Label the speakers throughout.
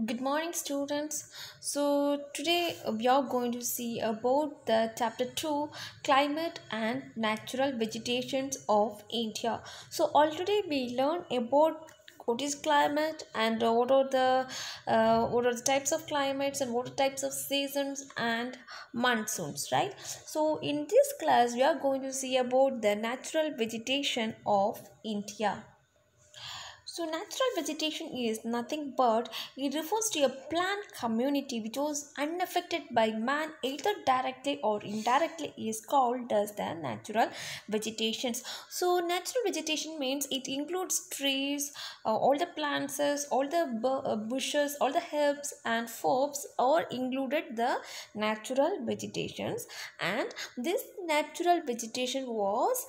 Speaker 1: Good morning, students. So, today we are going to see about the chapter 2 climate and natural vegetations of India. So, already we learned about what is climate and what are the types of climates and what are types of seasons and monsoons, right? So, in this class, we are going to see about the natural vegetation of India. So, natural vegetation is nothing but it refers to a plant community which was unaffected by man either directly or indirectly is called as the natural vegetations. So, natural vegetation means it includes trees, all the plants, all the bushes, all the herbs and forbs are included the natural vegetations, and this natural vegetation was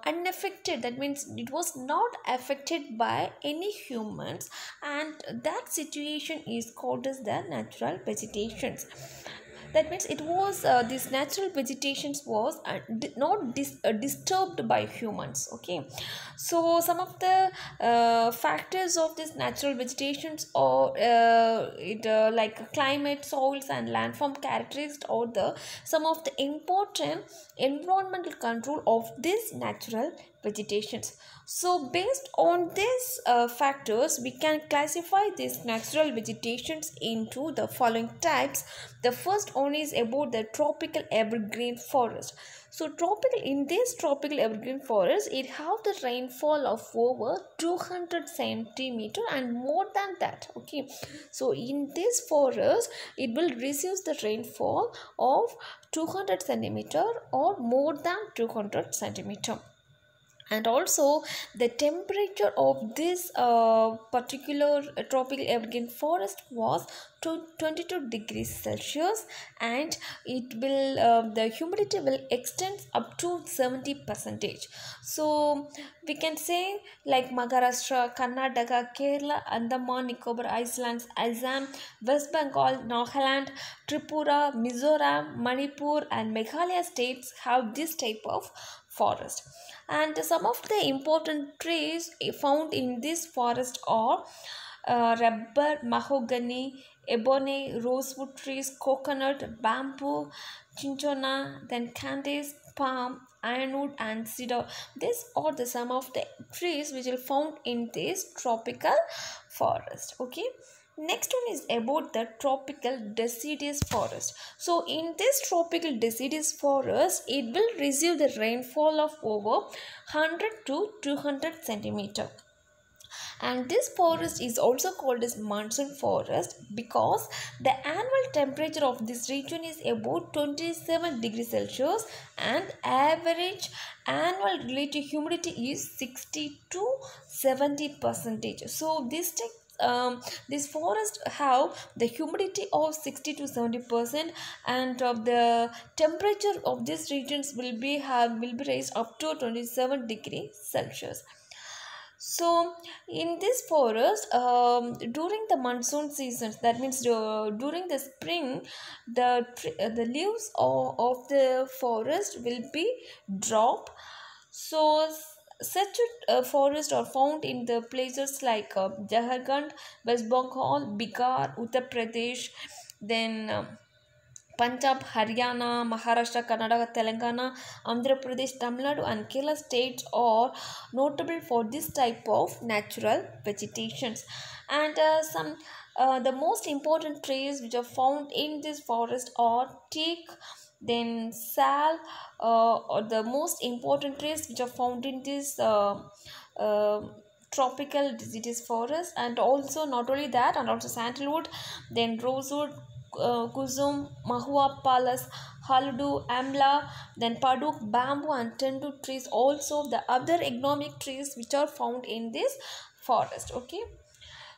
Speaker 1: unaffected. That means it was not affected by any humans, and that situation is called as the natural vegetations. That means it was this natural vegetations was not disturbed by humans. Okay, so some of the factors of this natural vegetations or like climate, soils and landform characteristics or the some of the important environmental control of this natural vegetations. So based on these factors, we can classify these natural vegetations into the following types. The first one is about the tropical evergreen forest. So in this tropical evergreen forest, it have the rainfall of over 200 centimeter and more than that. Okay, so in this forest, it will receive the rainfall of 200 centimeter or more than 200 centimeter. And also the temperature of this particular tropical evergreen forest was 22 degrees Celsius, and it will the humidity will extend up to 70 percentage. So we can say like Maharashtra, Karnataka, Kerala, Andaman, Nicobar Islands, Assam, West Bengal, Nagaland, Tripura, Mizoram, Manipur and Meghalaya states have this type of forest. And some of the important trees found in this forest are rubber, mahogany, ebony, rosewood trees, coconut, bamboo, cinchona, then candies, palm, ironwood and cedar. These are the some of the trees which are found in this tropical forest. Okay, next one is about the tropical deciduous forest. So in this tropical deciduous forest, it will receive the rainfall of over 100 to 200 centimeter, and this forest is also called as monsoon forest because the annual temperature of this region is about 27 degrees Celsius, and average annual relative humidity is 60 to 70 percentage. So this forest have the humidity of 60 to 70%, and of the temperature of these regions will be raised up to 27 degrees Celsius. So in this forest, during the monsoon seasons, that means during the spring, the leaves of the forest will be drop. So such forests are found in the places like Jharkhand, West Bengal, Bihar, Uttar Pradesh, then Punjab, Haryana, Maharashtra, Karnataka, Telangana, Andhra Pradesh, Tamil Nadu, and Kerala states are notable for this type of natural vegetations. And the most important trees which are found in this forest are teak, then sal, or the most important trees which are found in this uh, tropical deciduous forest, and also not only that, and also sandalwood, then rosewood, kusum, mahua, palas, haludu, amla, then paduk, bamboo and tendu trees, also the other economic trees which are found in this forest. Okay,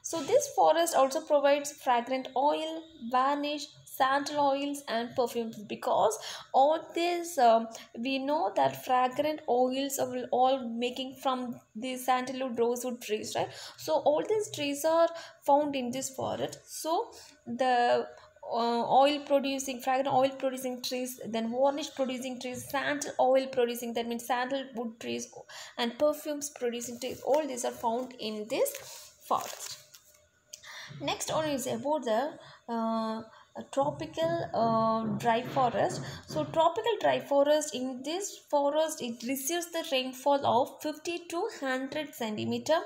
Speaker 1: so this forest also provides fragrant oil, varnish, sandal oils and perfumes, because all this we know that fragrant oils are all making from the sandalwood rosewood trees, right? So all these trees are found in this forest. So the oil producing, fragrant oil producing trees, then varnish producing trees, sandal oil producing, that means sandalwood trees, and perfumes producing trees, all these are found in this forest. Next one is about the tropical dry forest. So tropical dry forest, in this forest it receives the rainfall of 50 to 100 centimeter,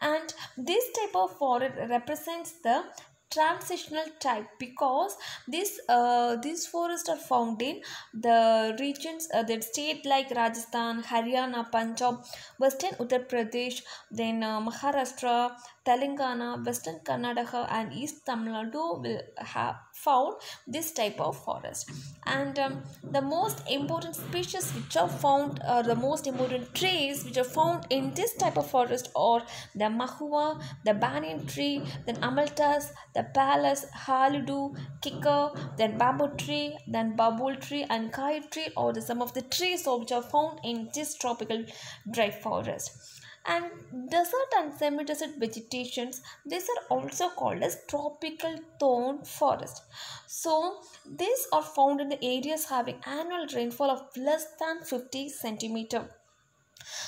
Speaker 1: and this type of forest represents the transitional type because these forests are found in the regions, the state like Rajasthan, Haryana, Punjab, western Uttar Pradesh, then Maharashtra, Telangana, western Karnataka and east Tamil Nadu will have found this type of forest. And the most important species which are found, the most important trees which are found in this type of forest are the mahua, the banyan tree, then amaltas, the pallas, halidu, kikar, then bamboo tree, then babul tree and kaya tree, or some of the trees which are found in this tropical dry forest. And desert and semi-desert vegetations, these are also called as tropical thorn forest. So these are found in the areas having annual rainfall of less than 50 centimeter.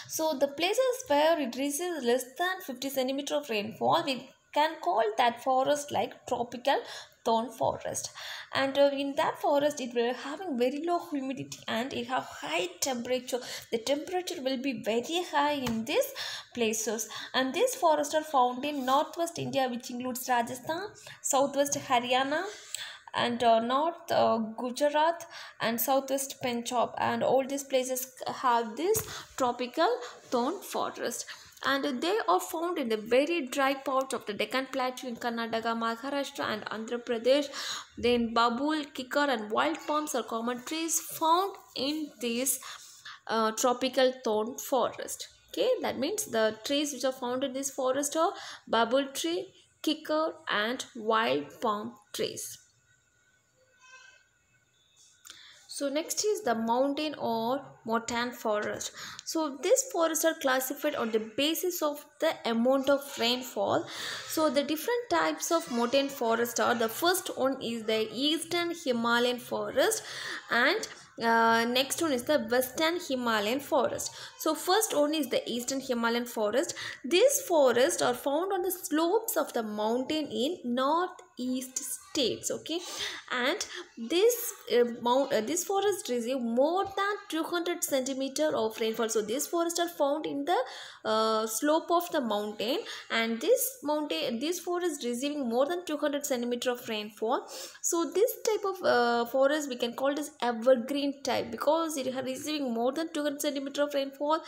Speaker 1: So the places where it receives less than 50 centimeter of rainfall, we can call that forest like tropical thorn forest. And in that forest it will having very low humidity and it have high temperature. The temperature will be very high in these places, and these forests are found in northwest India, which includes Rajasthan, southwest Haryana, and north Gujarat and southwest Punjab, and all these places have this tropical thorn forest. And they are found in the very dry parts of the Deccan Plateau in Karnataka, Maharashtra and Andhra Pradesh. Then babul, kikar and wild palms are common trees found in this tropical thorn forest. Okay, that means the trees which are found in this forest are babul tree, kikar and wild palm trees. So next is the mountain or montane forest. So these forests are classified on the basis of the amount of rainfall. So the different types of montane forest are, the first one is the eastern Himalayan forest, and next one is the western Himalayan forest. So first one is the eastern Himalayan forest. These forests are found on the slopes of the mountain in northeast states. Okay, and this forest receive more than 200 centimeter of rainfall. So these forests are found in the slope of the mountain, and this forest receiving more than 200 centimeter of rainfall. So this type of forest we can call it as evergreen type because it is receiving more than 200 centimeter of rainfall,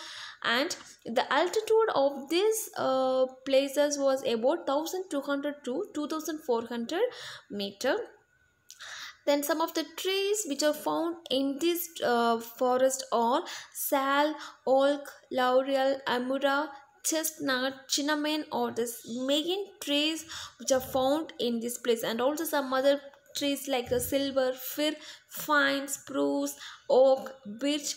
Speaker 1: and the altitude of these places was about 1200 to 2400 meter. Then some of the trees which are found in this forest are sal, oak, laurel, amura, chestnut, cinnamon, or the main trees which are found in this place, and also some other trees like a silver, fir, pine, spruce, oak, birch,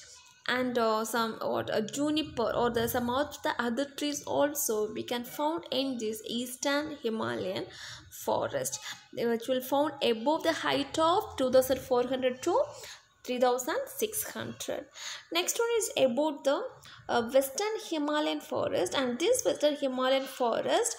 Speaker 1: and some or a juniper, or the some of the other trees also we can found in this eastern Himalayan forest, which will found above the height of 2400 to 3600. Next one is about the western Himalayan forest, and this western Himalayan forest,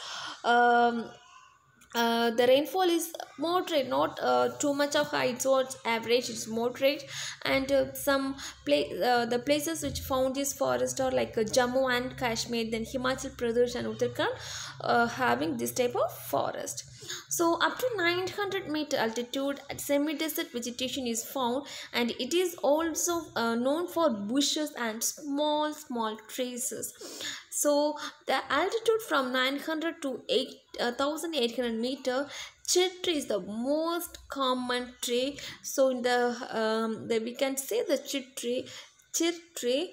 Speaker 1: the rainfall is moderate, not too much of high, so it's average, it's moderate. And the places which found this forest are like Jammu and Kashmir, then Himachal Pradesh and Uttarakhand having this type of forest. So up to 900 meter altitude, semi-desert vegetation is found, and it is also known for bushes and small trees. So the altitude from 900 to 1800 meter, chir tree is the most common tree. So in the we can say the chir tree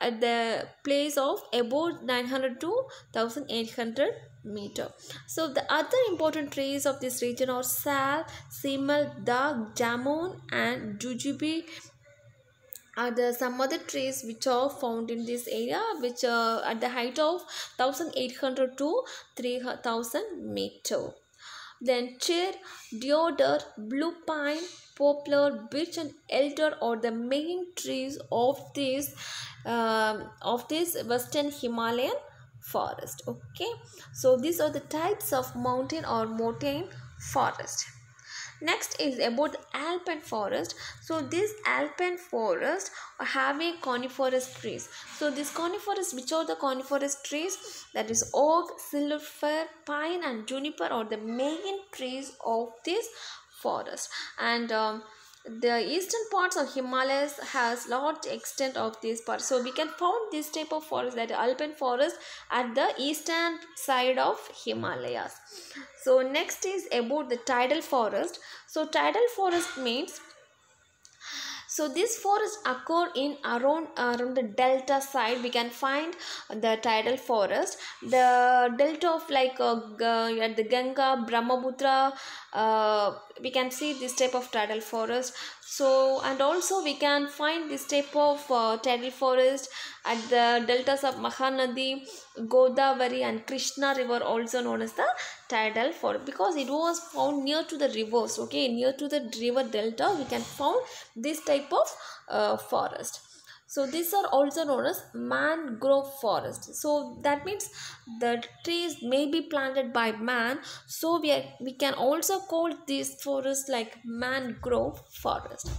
Speaker 1: at the place of about 900 to 1800 meter. So the other important trees of this region are sal, simel, dag, jamun and jujube are the some other trees which are found in this area, which are at the height of 1800 to 3000 meter. Then chir, deodar, blue pine, poplar, birch and elder are the main trees of this western Himalayan forest. Okay, so these are the types of mountain or montane forest. Next is about the alpine forest. So this alpine forest are having coniferous trees. So this coniferous, which are the coniferous trees? That is oak, silver fir, pine and juniper are the main trees of this forest. And the eastern parts of Himalayas has large extent of this part. So we can found this type of forest, that alpine forest, at the eastern side of Himalayas. So next is about the tidal forest. So tidal forest means, so this forest occur in around the delta side. We can find the tidal forest, the delta of like at the Ganga, Brahmaputra. We can see this type of tidal forest. So and also we can find this type of tidal forest at the deltas of Mahanadi, Godavari and Krishna river, also known as the tidal forest, because it was found near to the rivers. Okay, near to the river delta we can found this type of forest. So these are also known as mangrove forest. So that means the trees may be planted by man. So we can also call this forest like mangrove forest.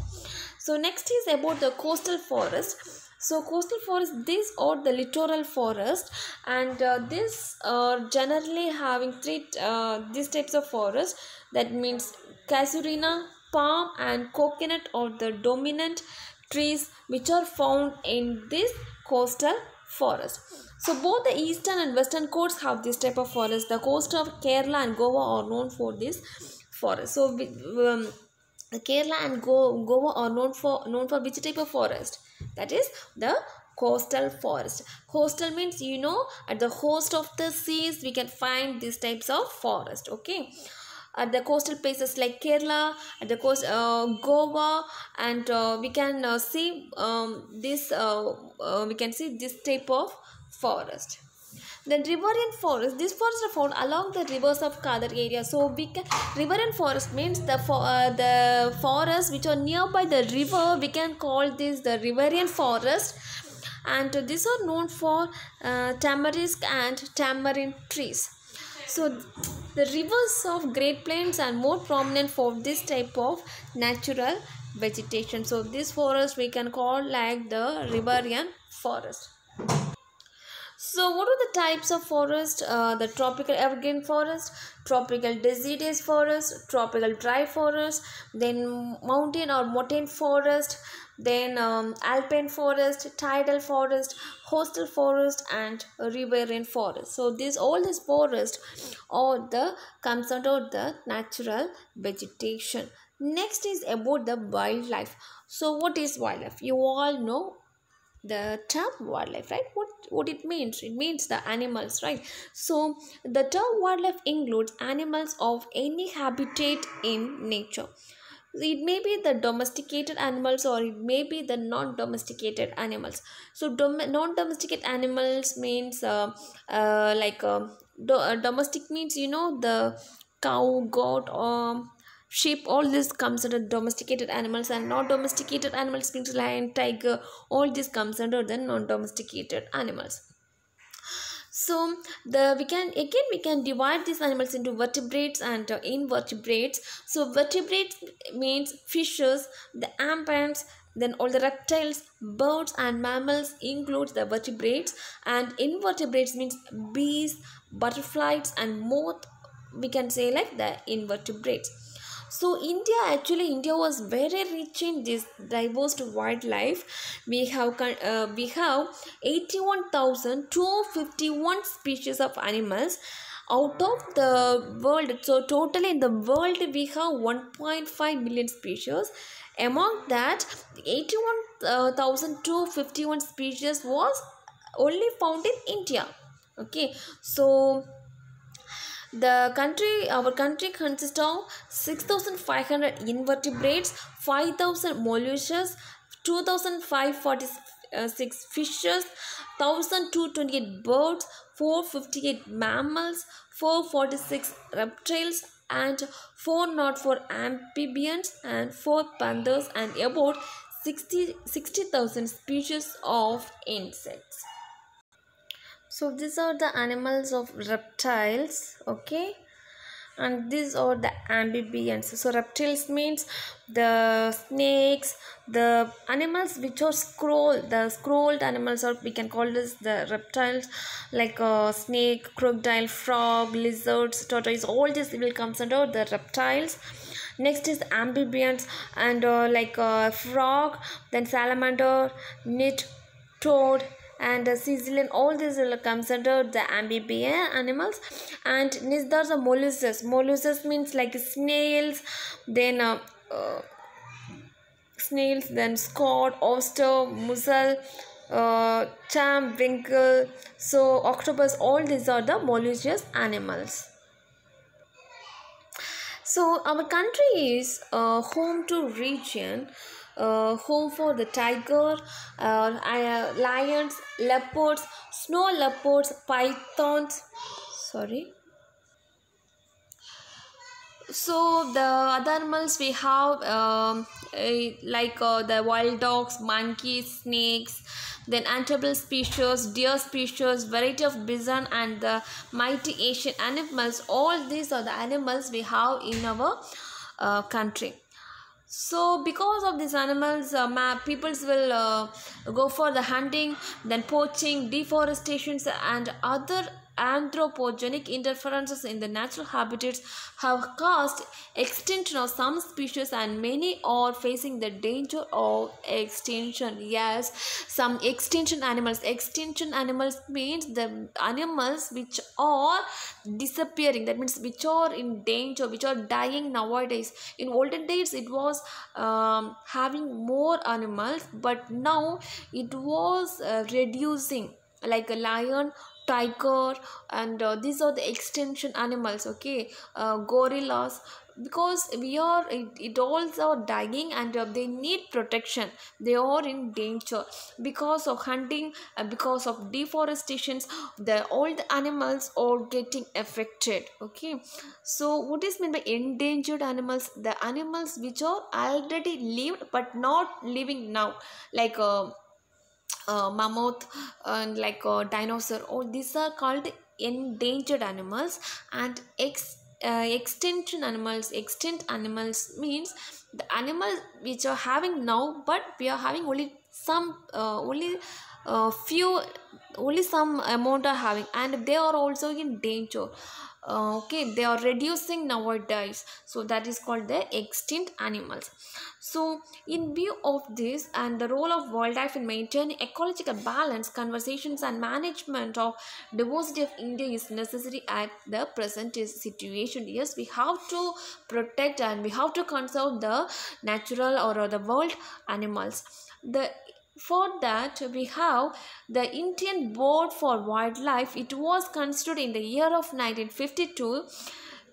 Speaker 1: So next is about the coastal forest. So coastal forest, these are the littoral forest, and this are generally having three these types of forest. That means casuarina, palm and coconut are the dominant trees which are found in this coastal forest. So both the eastern and western coasts have this type of forest. The coast of Kerala and Goa are known for this forest. So Kerala and Goa are known for which type of forest? That is the coastal forest. Coastal means, at the host of the seas we can find these types of forest. Okay, at the coastal places like Kerala, at the coast Goa, and we can see we can see this type of forest. Then riverian forest, these forests are found along the rivers of Kadar area. So we can, riverian forest means the forests which are nearby the river, we can call this the riverian forest. And these are known for tamarisk and tamarind trees. So the rivers of Great Plains are more prominent for this type of natural vegetation. So this forest we can call like the riparian forest. So what are the types of forest? The tropical evergreen forest, tropical deciduous forest, tropical dry forest, then mountain or montane forest, then alpine forest, tidal forest, coastal forest and riparian forest. So all these forests are the comes under the natural vegetation. Next is about the wildlife. So what is wildlife? You all know the term wildlife, right? What it means? It means the animals, right? So the term wildlife includes animals of any habitat in nature. It may be the domesticated animals or it may be the non-domesticated animals. So non-domesticated animals means domestic means, the cow, goat, sheep, all this comes under domesticated animals, and not domesticated animals means lion, tiger, all this comes under the non-domesticated animals. So we can divide these animals into vertebrates and invertebrates. So vertebrates means fishes, the amphibians, then all the reptiles, birds and mammals includes the vertebrates, and invertebrates means bees, butterflies and moth, we can say like the invertebrates. So India was very rich in this diverse wildlife. We have 81,251 species of animals out of the world. So totally in the world we have 1.5 million species. Among that, 81,251 species was only found in India. Okay, so our country consists of 6,500 invertebrates, 5,000 molluscs, 2,546 fishes, 1,228 birds, 458 mammals, 446 reptiles, and 404 amphibians, and 4 panthers, and about 60,000 species of insects. So these are the animals of reptiles, okay, and these are the amphibians. So reptiles means the snakes, the animals which are the scrolled animals, or we can call this the reptiles, like snake, crocodile, frog, lizards, tortoise. All this will comes under the reptiles. Next is amphibians, and frog, then salamander, nit, toad, and Sicilian. All these will comes under the amphibian animals. And next are the molluscs. Molluscs means like snails, then then scott, oyster, mussel, champ, winkle, so octopus. All these are the molluscous animals. So our country is home to region, home for the tiger, lions, leopards, snow leopards, pythons. Sorry. So the other animals we have, the wild dogs, monkeys, snakes, then antable species, deer species, variety of bison, and the mighty Asian animals. All these are the animals we have in our country. So because of these animals, peoples will go for the hunting, then poaching, deforestation, and other anthropogenic interferences in the natural habitats have caused extinction of some species, and many are facing the danger of extinction. Yes, some extinction animals means the animals which are disappearing, that means which are in danger, which are dying nowadays. In olden days it was having more animals, but now it was reducing, like a lion, tiger, and these are the extinction animals, okay, gorillas, because it all are dying, and they need protection. They are in danger because of hunting, because of deforestations. All the animals are getting affected, okay. So what is meant by endangered animals? The animals which are already lived but not living now, like mammoth, and like dinosaur. All these are called endangered animals. And extinct animals means the animals which are having now, but we are having only some, only few, only some amount are having, and they are also in danger. Okay, they are reducing nowadays, so that is called the extinct animals. So in view of this and the role of wildlife in maintaining ecological balance, conversations and management of diversity of India is necessary at the present situation. Yes, we have to protect and we have to conserve the natural or the world animals. For that we have the Indian Board for Wildlife. It was constituted in the year of 1952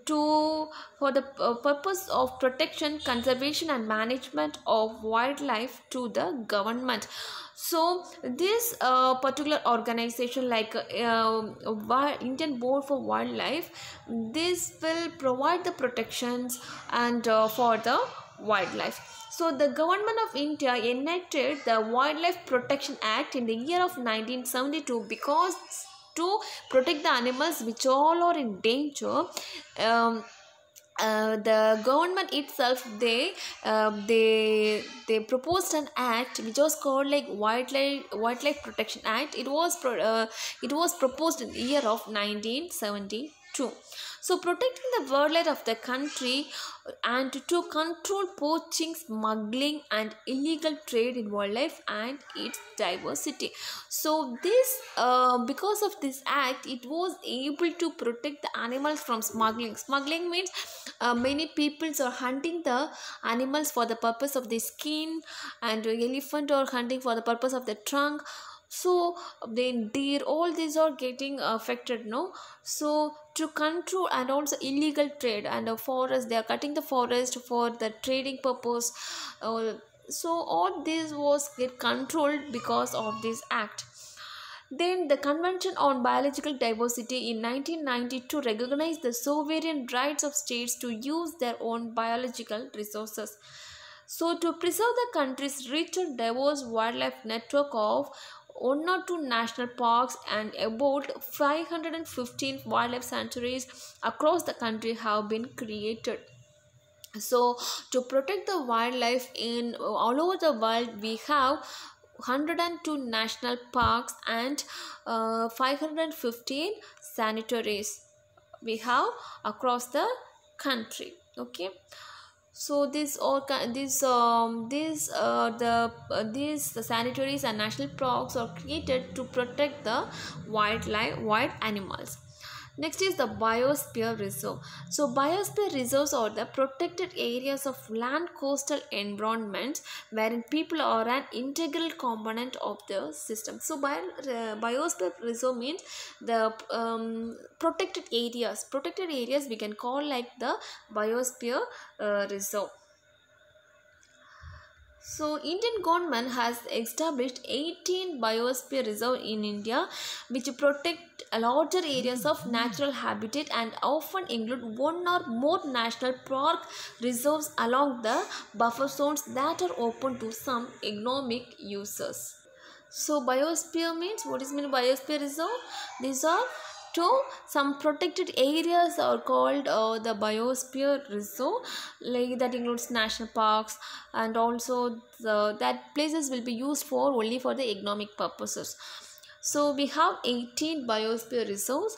Speaker 1: to for the purpose of protection, conservation and management of wildlife to the government. So this particular organization, like Indian Board for Wildlife, this will provide the protections and for the wildlife. So the government of India enacted the Wildlife Protection Act in the year of 1972 because to protect the animals which all are in danger. The government itself, they proposed an act which was called like Wildlife Protection Act. It was proposed in the year of 1972. So protecting the wildlife of the country and to control poaching, smuggling and illegal trade in wildlife and its diversity. So this because of this act, it was able to protect the animals from smuggling. Smuggling means many peoples are hunting the animals for the purpose of the skin, and elephant are hunting for the purpose of the trunk. So then deer, all these are getting affected, no. So to control, and also illegal trade and the forest, they are cutting the forest for the trading purpose. So all this was get controlled because of this act. Then the Convention on Biological Diversity in 1992 recognized the sovereign rights of states to use their own biological resources. So to preserve the country's rich and diverse wildlife network of one or two national parks and about 515 wildlife sanctuaries across the country have been created. So to protect the wildlife in all over the world, we have 102 national parks and 515 sanitaries we have across the country. Okay, so this all these the sanitaries and national parks are created to protect the wild animals. Next is the biosphere reserve. So biosphere reserves are the protected areas of land coastal environments wherein people are an integral component of the system. So biosphere reserve means the protected areas. Protected areas we can call like the biosphere reserve. So Indian government has established 18 biosphere reserve in India which protect larger areas of natural habitat and often include one or more national park reserves along the buffer zones that are open to some economic users. So biosphere means, what is mean biosphere reserve? These are two some protected areas are called the biosphere reserve, like that includes national parks, and also that places will be used for only for the economic purposes. So we have 18 biosphere reserves.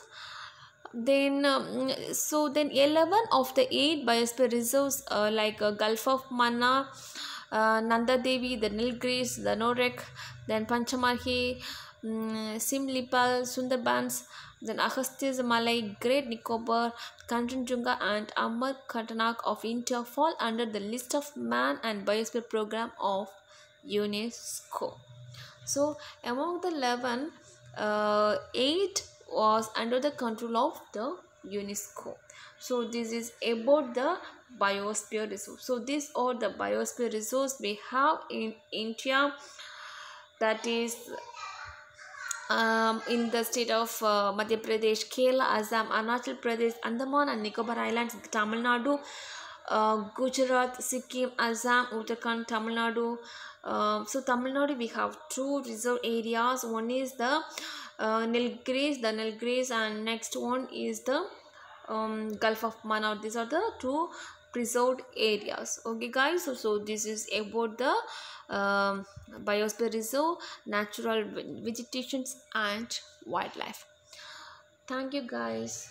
Speaker 1: Then then 11 of the 8 biosphere reserves like Gulf of Mannar, Nanda Devi, the Nilgiris, the Norek, then Panchamahi, Simlipal, Sundarbans, then Agastya's Malay, Great Nicobar, Kanchenjunga and Amarkantak of India fall under the list of Man and Biosphere Program of UNESCO. So among the 11, 8 was under the control of the UNESCO. So this is about the biosphere resource. So these are the biosphere resource we have in India, that is in the state of Madhya Pradesh, Kerala, Assam, Arunachal Pradesh, Andaman and Nicobar Islands, Tamil Nadu, Gujarat, Sikkim, Assam, Uttarakhand, Tamil Nadu. So Tamil Nadu we have two reserve areas. One is the Nilgiris, and next one is the Gulf of Mannar. These are the two preserved areas. Okay guys, so this is about the biosphere reserve, natural vegetations and wildlife. Thank you guys.